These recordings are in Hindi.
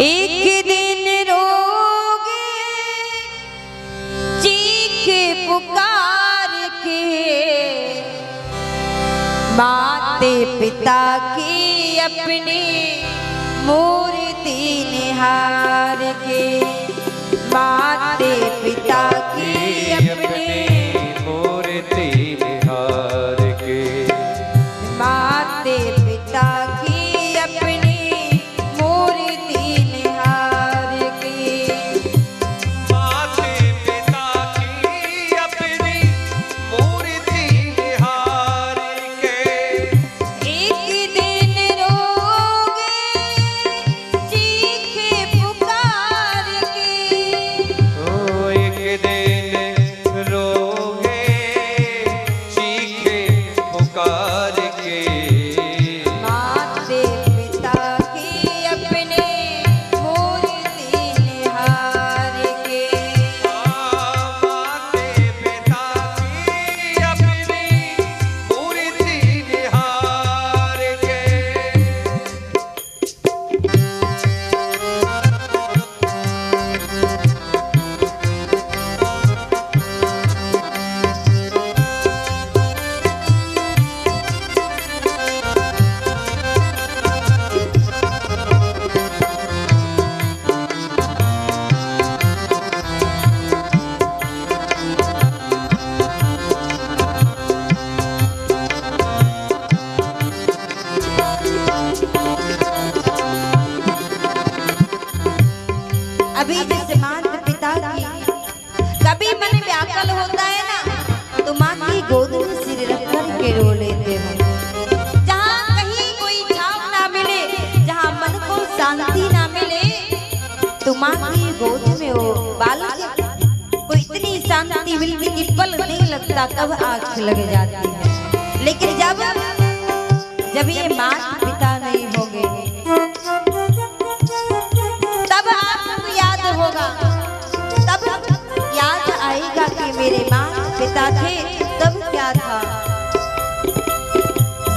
एक दिन रोगे चीखे पुकार के माते पिता की अपनी मूर्ति निहार के, माते पिता की अपनी मूर्ति निहार के, माते पिता की अपनी मूर्ति निहार के, माते पिता की अपनी मूर्ति निहार के। एक दिन रोगे चीखे पुकार के, ओ एक दिन रोगे चीखे पुकार के, माते पिता की अपने मूर्ति निहार के, माते पिता की अपनी मूर्ति निहार के। अभी जैसे माता पिता की कभी मन व्याकुल होता है ना, तो माँ की गोद में सिर रख कर के रो लेते हैं। जहाँ कहीं कोई छाव ना मिले, जहाँ मन को शांति ना मिले, तो माँ की गोद में वो बालक को इतनी शांति मिलती कि पल नहीं लगता कब आँख लग जाती है। लेकिन जब ये माता पिता नहीं होंगे, तब आपको याद होगा, तब याद आएगा कि मेरे माँ पिता थे तब क्या था।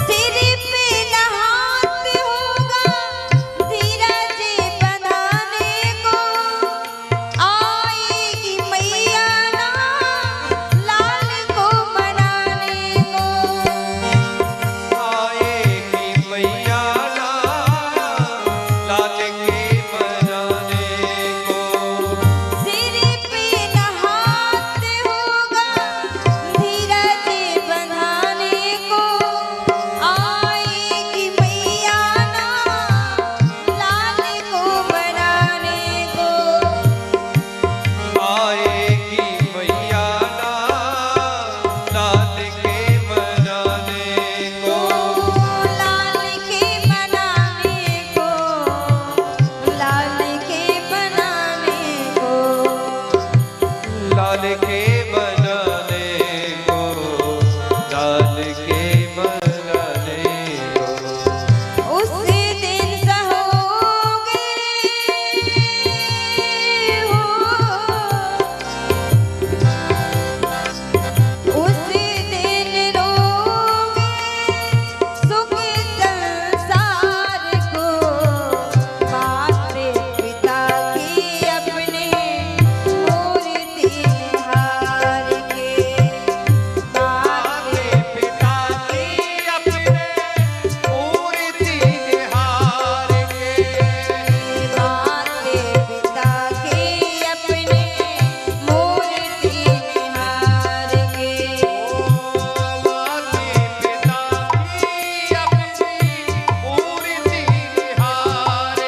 सिर पे न हाथ होगा धीरज बनाने को, आएगी मैया ना लाल को मनाने को, आएगी मैया लाल के मनाने को। सिर पे न हाथ होगा धीरज बनाने को, आएगी मैया ना लाल को मनाने को, आएगी मैया लाल के मनाने को। लाल के मनाने को, लाल के बनाने को। लाल के मनाने को, लाल के मनाने को। उस दिन सहोगे हो, उस दिन रोगे सुख संसार को, माते पिता की अपने मूर्ति निहार के, माते पिता की अपने मूर्ति निहार के, माते पिता की अपने मूर्ति निहार के, माते पिता की अपनी मूर्ति निहार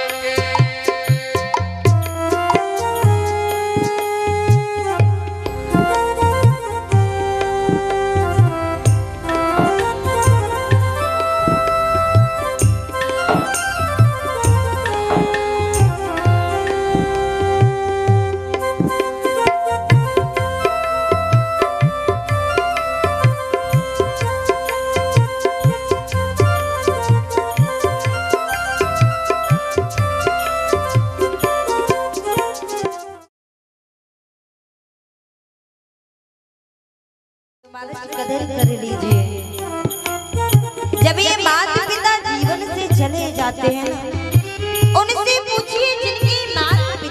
कदर कर लीजिए। जब ये माता पिता जीवन से चले जाते हैं ना, उनसे पूछिए जिनकी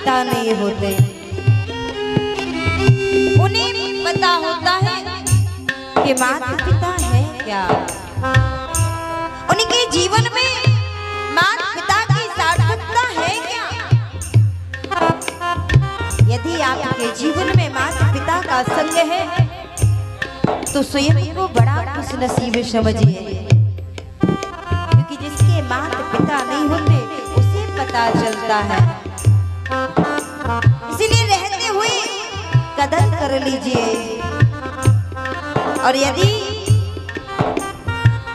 पिता नहीं होते। उन्हें पता होता है कि माता पिता है क्या। उनके जीवन में माता पिता की सार्थकता है क्या। यदि आपके जीवन में माता पिता का संग है तो स्वयं को बड़ा खुशनसीब समझिए, क्योंकि जिसके माता पिता नहीं होते उसे पता चलता है। इसीलिए रहते हुए कदर कर लीजिए, और यदि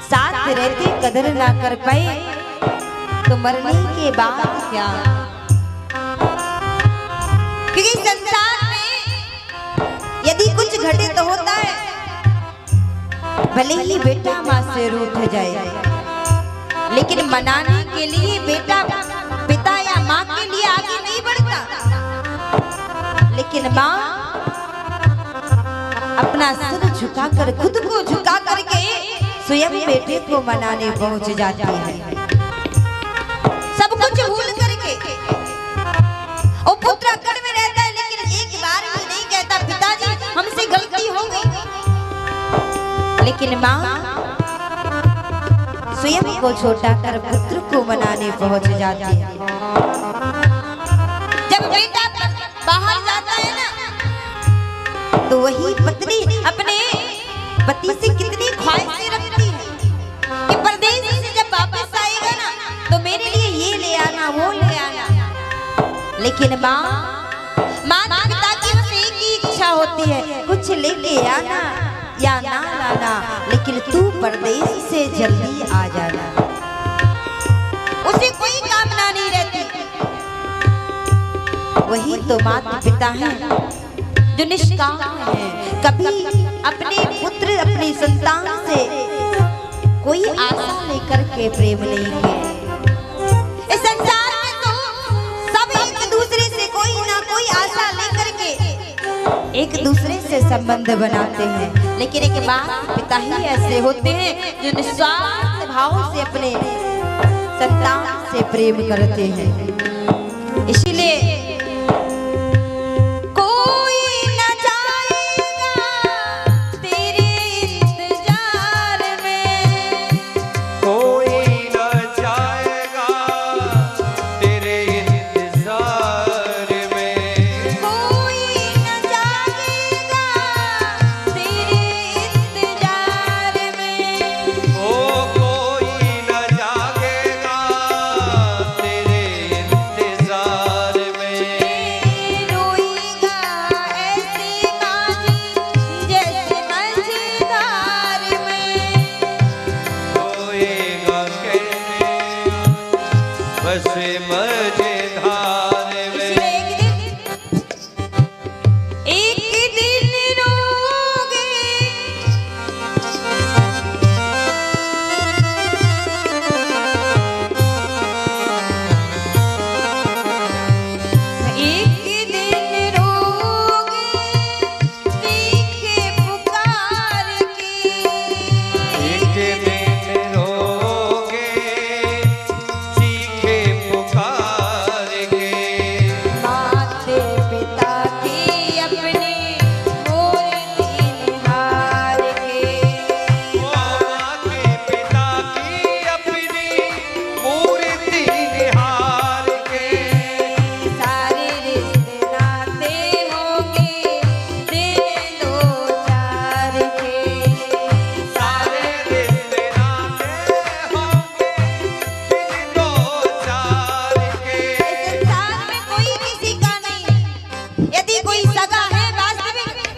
साथ रहते कदर ना कर पाए तो मरने के बाद क्या। क्योंकि संसार में यदि कुछ घटित होता है, भले ही बेटा माँ से रूठ जाए, लेकिन मनाने के लिए बेटा पिता या माँ के लिए आगे नहीं बढ़ता, लेकिन माँ अपना सर झुकाकर, खुद को झुका करके स्वयं बेटे को मनाने पहुंच जाती है। सब कुछ भूल करके वो पुत्र अकड़ में रहता है, लेकिन एक बार भी नहीं कहता पिताजी हमसे गलती हो गई। लेकिन माँ स्वयं को छोटा कर पुत्र को मनाने पहुंच जाती है। जब बेटा बाहर जाता है ना, तो वही पत्नी अपने पति से कितनी ख्वाहिशें रखती है कि परदेश से जब वापस आएगा ना तो मेरे लिए ये ले आना, वो ले आना। लेकिन माता पिता की बस एक ही इच्छा होती है, कुछ लेके आना या ना लाना, लेकिन तू परदेश से जल्दी आ जाना। उसे कोई कामना नहीं रहती। वही तो माता पिता हैं जो निष्काम हैं, कभी अपने पुत्र अपनी संतान से कोई आशा लेकर के प्रेम नहीं किए। इस संसार में तो सब एक दूसरे से कोई ना कोई आशा लेकर के एक दूसरे से संबंध बनाते हैं, लेकिन एक माता पिता ही ऐसे होते हैं जो निस्वार्थ भाव से अपने संतान से प्रेम करते हैं। इसीलिए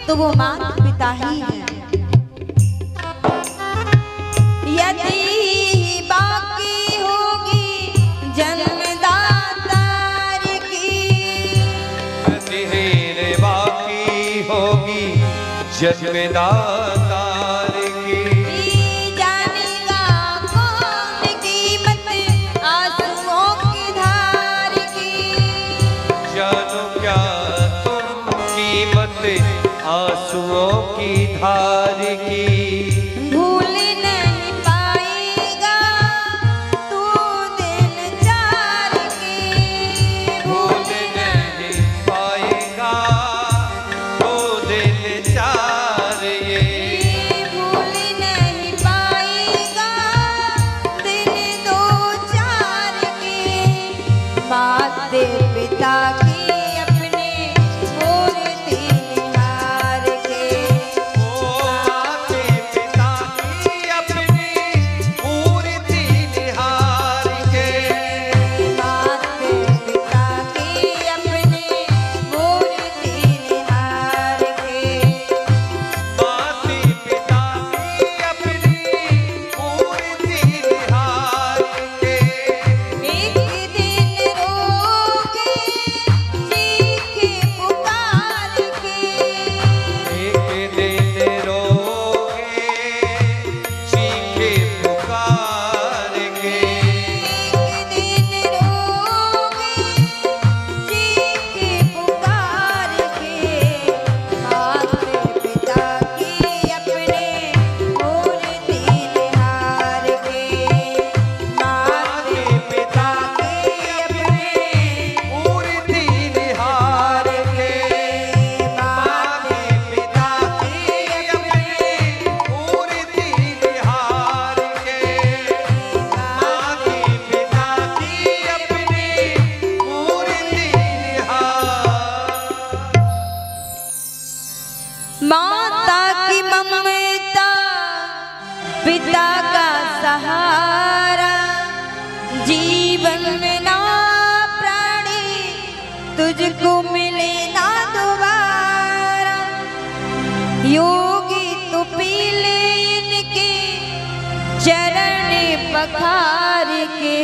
तो वो माता पिता ही है। यदि बाकी होगी जन्मदातार की, यदि बाकी होगी जन्मदातार की, जानेगा कौन कीमत आंसुओं की धार की। जानो क्या तुम कीमत आंसुओं की धार की। भूल नहीं पाएगा तू दिल चार की, भूल नहीं माते पिता की अपने मूर्ति निहार के, माते पिता की अपनी मूर्ति निहार के, माते पिता की अपने मूर्ति निहार के, माते पिता की अपनी मूर्ति निहार के, एक दिन रोके चीखे पुकार के, एक दिन रोगे चीखे पुकार के, एक दिन रोके चीखे पुकार के, माते पिता की अपने मूर्ति निहार के, माते पिता की अपने मूर्ति निहार के, माते पिता की अपनी मूर्ति निहार के, माते पिता की अपनी मूर्ति निहार। माता की ममता पिता का सहारा, जीवन में ना प्राणी तुझको मिले ना दोबारा, योगी तू पी ले इनके चरण पखार के।